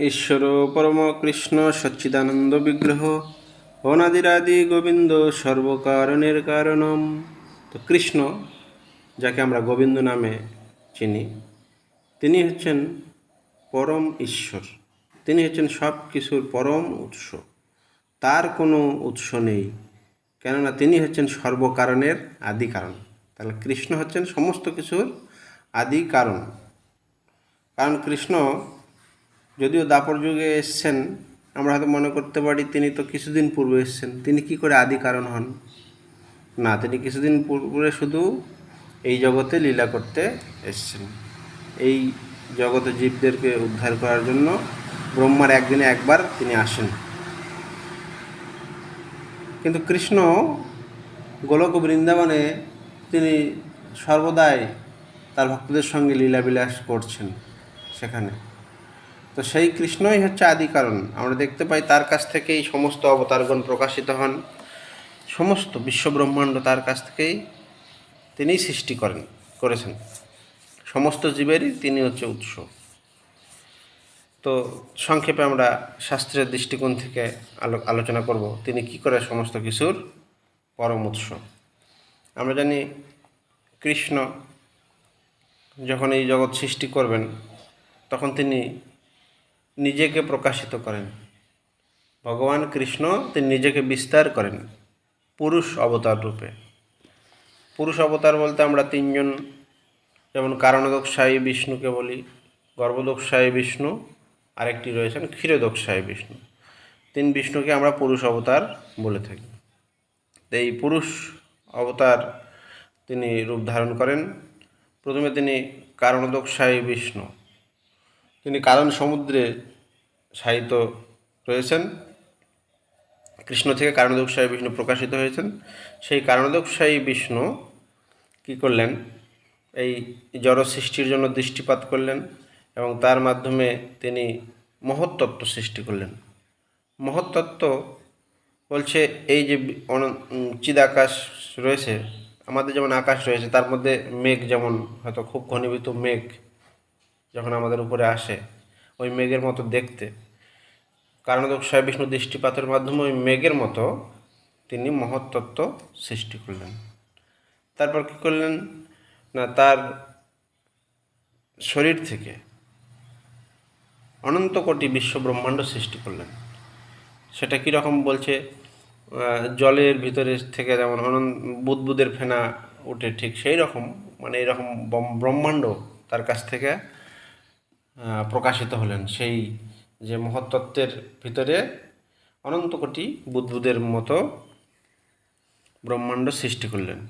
ঈশ্বর পরম কৃষ্ণ সচ্চিদানন্দ বিগ্রহ অনাদিরাদি গোবিন্দ সর্বকারণের কারণম। তো কৃষ্ণ, যাকে আমরা গোবিন্দ নামে চিনি, তিনি হচ্ছেন পরম ঈশ্বর। তিনি হচ্ছেন সব কিছুর পরম উৎস। তার কোনো উৎস নেই, কেননা তিনি হচ্ছেন সর্বকারণের আদি কারণ। তাহলে কৃষ্ণ হচ্ছেন সমস্ত কিছুর আদি কারণ। কারণ কৃষ্ণ যদিও দাপর যুগে এসছেন, আমরা হয়তো মনে করতে পারি তিনি তো কিছুদিন পূর্বে এসছেন, তিনি কি করে আদি কারণ হন? না, তিনি কিছুদিন পূর্বে শুধু এই জগতে লীলা করতে এসছেন। এই জগতে জীবদেরকে উদ্ধার করার জন্য ব্রহ্মার একদিনে একবার তিনি আসেন। কিন্তু কৃষ্ণ গোলক বৃন্দাবনে তিনি সর্বদাই তার ভক্তদের সঙ্গে লীলাবিলাস করছেন সেখানে। তো সেই কৃষ্ণই হচ্ছে আদি কারণ। আমরা দেখতে পাই তার কাছ থেকেই সমস্ত অবতারগণ প্রকাশিত হন, সমস্ত বিশ্বব্রহ্মাণ্ড তার কাছ থেকেই তিনিই সৃষ্টি করেছেন। সমস্ত জীবেরই তিনি হচ্ছে উৎস। তো সংক্ষেপে আমরা শাস্ত্রের দৃষ্টিকোণ থেকে আলোচনা করব তিনি কি করে সমস্ত কিছুর পরম উৎস। আমরা জানি কৃষ্ণ যখন এই জগৎ সৃষ্টি করবেন তখন তিনি নিজেকে প্রকাশিত করেন। ভগবান কৃষ্ণ তিনি নিজেকে বিস্তার করেন পুরুষ অবতার রূপে। পুরুষ অবতার বলতে আমরা তিনজন, যেমন কারণোদকশায়ী বিষ্ণুকে বলি, গর্ভোদকশায়ী বিষ্ণু, আরেকটি রয়েছেন ক্ষীরোদকশায়ী বিষ্ণু। তিন বিষ্ণুকে আমরা পুরুষ অবতার বলে থাকি। এই পুরুষ অবতার তিনি রূপ ধারণ করেন। প্রথমে তিনি কারণোদকশায়ী বিষ্ণু, তিনি কারণ সমুদ্রে শায়িত রয়েছেন। কৃষ্ণ থেকে কারণোদকশায়ী বিষ্ণু প্রকাশিত হয়েছেন। সেই কারণোদকশায়ী বিষ্ণু কী করলেন? এই জড় সৃষ্টির জন্য দৃষ্টিপাত করলেন এবং তার মাধ্যমে তিনি মহত্তত্ত্ব সৃষ্টি করলেন। মহত্তত্ত্ব বলছে এই যে চিদাকাশ রয়েছে, আমাদের যেমন আকাশ রয়েছে, তার মধ্যে মেঘ যেমন হয়তো খুব ঘনীভূত মেঘ যখন আমাদের উপরে আসে, ওই মেঘের মতো দেখতে, কারণোদকশায়ী বিষ্ণু দৃষ্টিপাতের মাধ্যমে ওই মেঘের মতো তিনি মহত্তত্ত্ব সৃষ্টি করলেন। তারপর কী করলেন না, তার শরীর থেকে অনন্ত কোটি বিশ্ব ব্রহ্মাণ্ড সৃষ্টি করলেন। সেটা কীরকম বলছে, জলের ভিতরে থেকে যেমন বুদবুদের ফেনা ওঠে, ঠিক সেই রকম, মানে এরকম ব্রহ্মাণ্ড তার কাছ থেকে প্রকাশিত হলেন। সেই যে মহত্তত্ত্বের ভিতরে অনন্ত কোটি বুদবুদের মতো ব্রহ্মাণ্ড সৃষ্টি করলেন।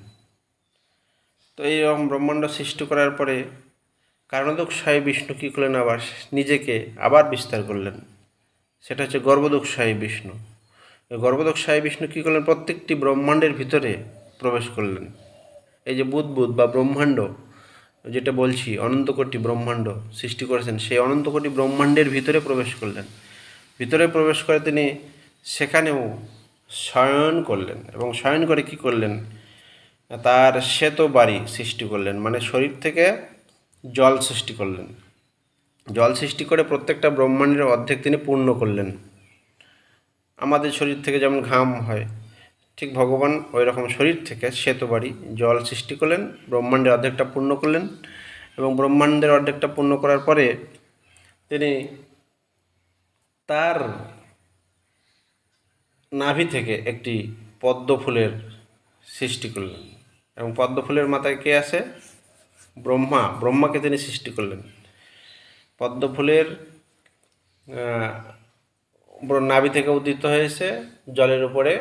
তো এইরকম ব্রহ্মাণ্ড সৃষ্টি করার পরে কারণোদকশায়ী বিষ্ণু কী করলেন? আবার নিজেকে আবার বিস্তার করলেন। সেটা হচ্ছে গর্ভোদকশায়ী বিষ্ণু। গর্ভোদকশায়ী বিষ্ণু কী করলেন? প্রত্যেকটি ব্রহ্মাণ্ডের ভিতরে প্রবেশ করলেন। এই যে বুদবুদ বা ব্রহ্মাণ্ড যেটা বলছি, অনন্ত কোটি ব্রহ্মাণ্ড সৃষ্টি করেছেন, সেই অনন্ত কোটি ব্রহ্মাণ্ডের ভিতরে প্রবেশ করলেন। ভিতরে প্রবেশ করে তিনি সেখানেও শয়ন করলেন এবং শয়ন করে কী করলেন? তার শ্বেত বাড়ি সৃষ্টি করলেন, মানে শরীর থেকে জল সৃষ্টি করলেন। জল সৃষ্টি করে প্রত্যেকটা ব্রহ্মাণ্ডের অর্ধেক তিনি পূর্ণ করলেন। আমাদের শরীর থেকে যেমন ঘাম হয়, ঠিক ভগবান ওই রকম শরীর থেকে শ্বেত বাড়ি জল সৃষ্টি করলেন, ব্রহ্মাণ্ডের অর্ধেকটা পূর্ণ করলেন। এবং ব্রহ্মাণ্ডের অর্ধেকটা পূর্ণ করার পরে তিনি তার নাভি থেকে একটি পদ্ম ফুলের সৃষ্টি করলেন এবং পদ্ম ফুলের মাথায় কে আছে? ব্রহ্মাকে তিনি সৃষ্টি করলেন। পদ্ম ফুলের নাভি থেকে উদিত হয়েছে, জলের উপরে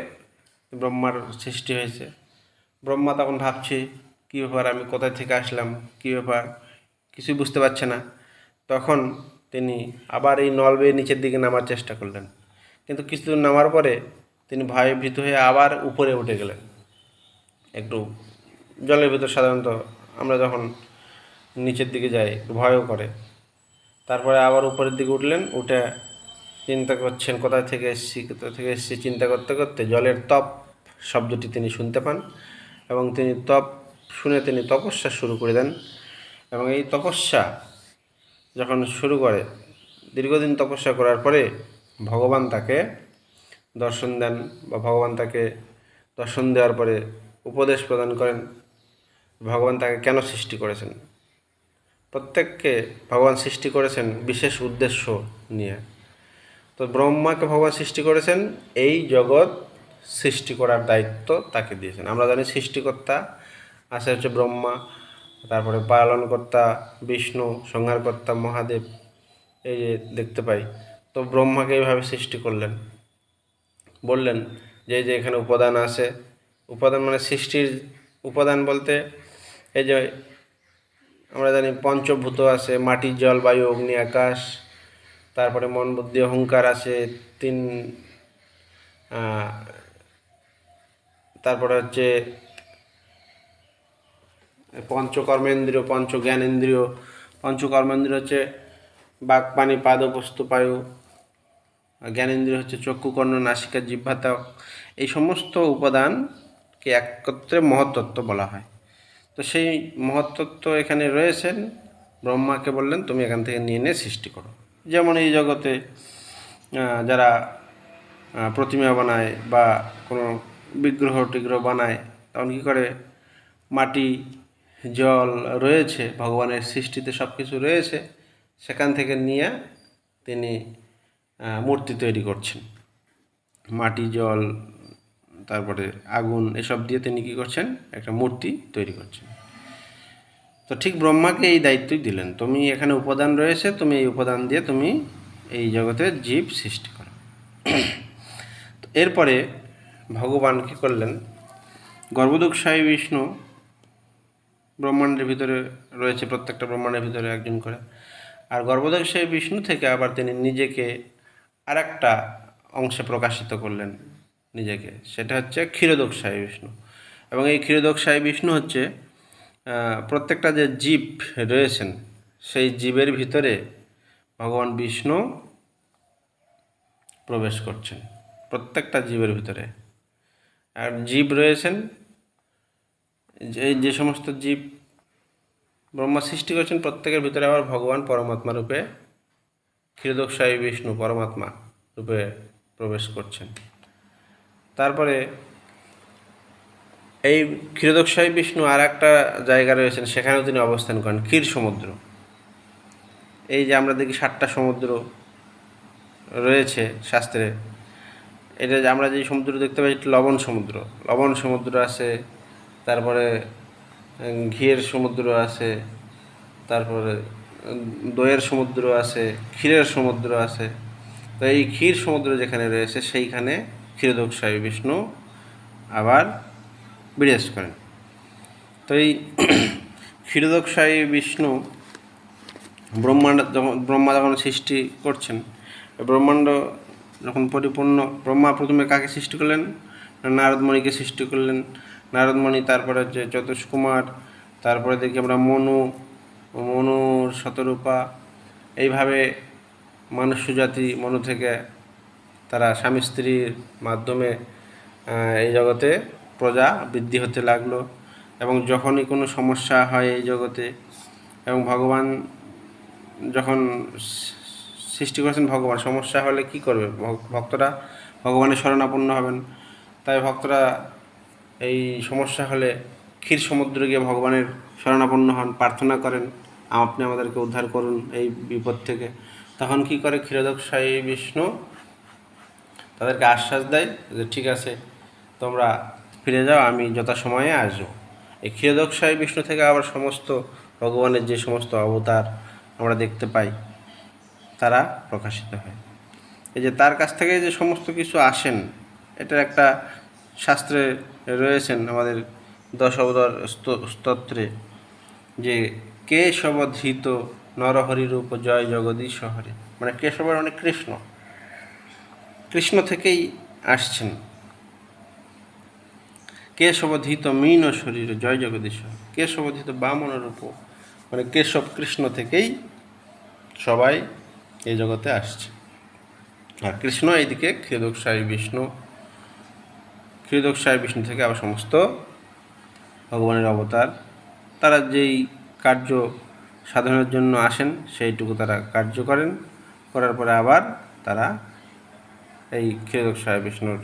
ব্রহ্মার সৃষ্টি হয়েছে। ব্রহ্মা তখন ভাবছে, কী ব্যাপার, আমি কোথায় থেকে আসলাম, কী ব্যাপার, কিছুই বুঝতে পারছে না। তখন তিনি আবার এই নল বেয়ে নিচের দিকে নামার চেষ্টা করলেন, কিন্তু কিছুদূর নামার পরে তিনি ভয়ে ভীত হয়ে আবার উপরে উঠে গেলেন। একটু জলের ভিতর সাধারণত আমরা যখন নিচের দিকে যাই একটু ভয়ও করে। তারপরে আবার উপরের দিকে উঠলেন, উঠে চিন্তা করছেন কোথায় থেকে এসেছি চিন্তা করতে করতে জলের তপ শব্দটি তিনি শুনতে পান এবং তিনি তপ শুনে তিনি তপস্যা শুরু করে দেন। এবং এই তপস্যা যখন শুরু করে দীর্ঘদিন তপস্যা করার পরে ভগবান তাকে দর্শন দেন, বা ভগবান তাকে দর্শন দেওয়ার পরে উপদেশ প্রদান করেন ভগবান তাকে কেন সৃষ্টি করেছেন। প্রত্যেককে ভগবান সৃষ্টি করেছেন বিশেষ উদ্দেশ্য নিয়ে। তো ব্রহ্মাকে ভগবান সৃষ্টি করেছেন এই জগৎ সৃষ্টি করার দায়িত্ব তাকে দিয়েছেন। আমরা জানি সৃষ্টিকর্তা আছে হচ্ছে ব্রহ্মা, তারপরে পালনকর্তা বিষ্ণু, সংহারকর্তা মহাদেব, এই যে দেখতে পাই। তো ব্রহ্মাকে এইভাবে সৃষ্টি করলেন, বললেন যে এই যে এখানে উপাদান আছে, উপাদান মানে সৃষ্টির উপাদান বলতে এই যে আমরা জানি পঞ্চভূত আছে, মাটি জল বায়ু অগ্নি আকাশ, তারপরে মন বুদ্ধি অহংকার আছে তিন, তারপরে হচ্ছে পঞ্চকর্মেন্দ্রিয়, পঞ্চজ্ঞানেন্দ্রিয়। পঞ্চকর্মেন্দ্রিয় হচ্ছে বাক পানি পাদ বস্তু পায়ু, জ্ঞানেন্দ্রিয় হচ্ছে চক্ষু কর্ণ নাসিকা জিহ্বা ত্বক। এই সমস্ত উপাদানকে একত্রে মহত্তত্ত্ব বলা হয়। তো সেই মহত্তত্ত্ব এখানে রয়েছেন, ব্রহ্মাকে বললেন তুমি এখান থেকে নিয়ে নিয়ে সৃষ্টি করো। যেমন এই জগতে যারা প্রতিমা বানায় বা কোনো বিগ্রহ টিগ্রহ বানায়, তখন কী করে, মাটি জল রয়েছে, ভগবানের সৃষ্টিতে সব কিছু রয়েছে, সেখান থেকে নিয়ে তিনি মূর্তি তৈরি করছেন। মাটি জল তারপরে আগুন এসব দিয়ে তিনি কী করছেন, একটা মূর্তি তৈরি করছেন। তো ঠিক ব্রহ্মাকে এই দায়িত্বই দিলেন, তুমি এখানে উপাদান রয়েছে, তুমি এই উপাদান দিয়ে তুমি এই জগতে জীব সৃষ্টি করো। তো এরপরে ভগবান কী করলেন, গর্ভদোক্ষায়ী বিষ্ণু ব্রহ্মাণ্ডের ভিতরে রয়েছে, প্রত্যেকটা ব্রহ্মাণ্ডের ভিতরে একজন করে। আর গর্ভদোক্ষায়ী বিষ্ণু থেকে আবার তিনি নিজেকে আর একটা অংশে প্রকাশিত করলেন নিজেকে, সেটা হচ্ছে ক্ষীরোদোক্ষায়ী বিষ্ণু। এবং এই ক্ষীরোদোক্ষায়ী বিষ্ণু হচ্ছে প্রত্যেকটা যে জীব রয়েছেন সেই জীবের ভিতরে ভগবান বিষ্ণু প্রবেশ করছেন, প্রত্যেকটা জীবের ভিতরে। আর জীব রয়েছেন, যে সমস্ত জীব ব্রহ্মা সৃষ্টি করেছেন প্রত্যেকের ভিতরে আবার ভগবান পরমাত্মা রূপে ক্ষীরোদোক্ষায়ী বিষ্ণু পরমাত্মা রূপে প্রবেশ করছেন। তারপরে এই ক্ষীরোদোক্ষায়ী বিষ্ণু আর একটা জায়গা রয়েছেন, সেখানেও তিনি অবস্থান করেন, ক্ষীর সমুদ্র। এই যে আমরা দেখি 7টা সমুদ্র রয়েছে শাস্ত্রে, এটা যে আমরা যে সমুদ্র দেখতে পাই লবণ সমুদ্র, লবণ সমুদ্র আছে, তারপরে ঘিয়ের সমুদ্র আছে, তারপরে দইয়ের সমুদ্র আছে, ক্ষীরের সমুদ্র আছে। তো এই ক্ষীর সমুদ্র যেখানে রয়েছে সেইখানে ক্ষীরোদোক্ষায়ী বিষ্ণু আবার বিরাজ করেন। তো এই ক্ষীরোদোক্ষায়ী বিষ্ণু ব্রহ্মা যখন সৃষ্টি করছেন, ব্রহ্মাণ্ড যখন পরিপূর্ণ, ব্রহ্মা প্রথমে কাকে সৃষ্টি করলেন, নারদমণিকে সৃষ্টি করলেন। নারদমণি, তারপরে হচ্ছে চতুষ্কুমার, তারপরে দেখি আমরা মনুর শতরূপা, এইভাবে মনুষ্য জাতি, মনু থেকে তারা স্বামী স্ত্রীর মাধ্যমে এই জগতে প্রজা বৃদ্ধি হতে লাগলো। এবং যখনই কোনো সমস্যা হয় এই জগতে, এবং ভগবান যখন সৃষ্টি করেছেন, ভগবান সমস্যা হলে কি করবে, ভক্তরা ভগবানের শরণাপন্ন হবেন। তাই ভক্তরা এই সমস্যা হলে ক্ষীর সমুদ্রে গিয়ে ভগবানের শরণাপন্ন হন, প্রার্থনা করেন আপনি আমাদেরকে উদ্ধার করুন এই বিপদ থেকে। তখন কি করে, ক্ষীরোদোক্ষায়ী বিষ্ণু তাদেরকে আশ্বাস দেয় যে ঠিক আছে তোমরা ফিরে যাও, আমি যথাসময়ে আসবো। এই ক্ষীরোদোক্ষায়ী বিষ্ণু থেকে আবার সমস্ত ভগবানের যে সমস্ত অবতার আমরা দেখতে পাই তারা প্রকাশিত হয়। এই যে তার কাছ থেকে যে সমস্ত কিছু আসেন, এটার একটা শাস্ত্রে রয়েছেন আমাদের 10 অবতার স্তোত্রে, যে কেশবধৃত নরহরিরূপ জয় জগদীশ হরে, মানে কেশব মানে কৃষ্ণ, কৃষ্ণ থেকেই আসছেন। কেশবধৃত মীন শরীর জয় জগদীশ, কেশবধৃত বামন রূপ, মানে কেশব কৃষ্ণ থেকেই সবাই এই জগতে আসছে। আর কৃষ্ণ এইদিকে ক্ষীরোদোক্ষায়ী বিষ্ণু থেকে আবার সমস্ত ভগবানের অবতার, তারা যেই কার্য সাধনের জন্য আসেন সেইটুকু তারা কার্য করেন, করার পরে আবার তারা এই ক্ষীরোদক সাহেব বিষ্ণুর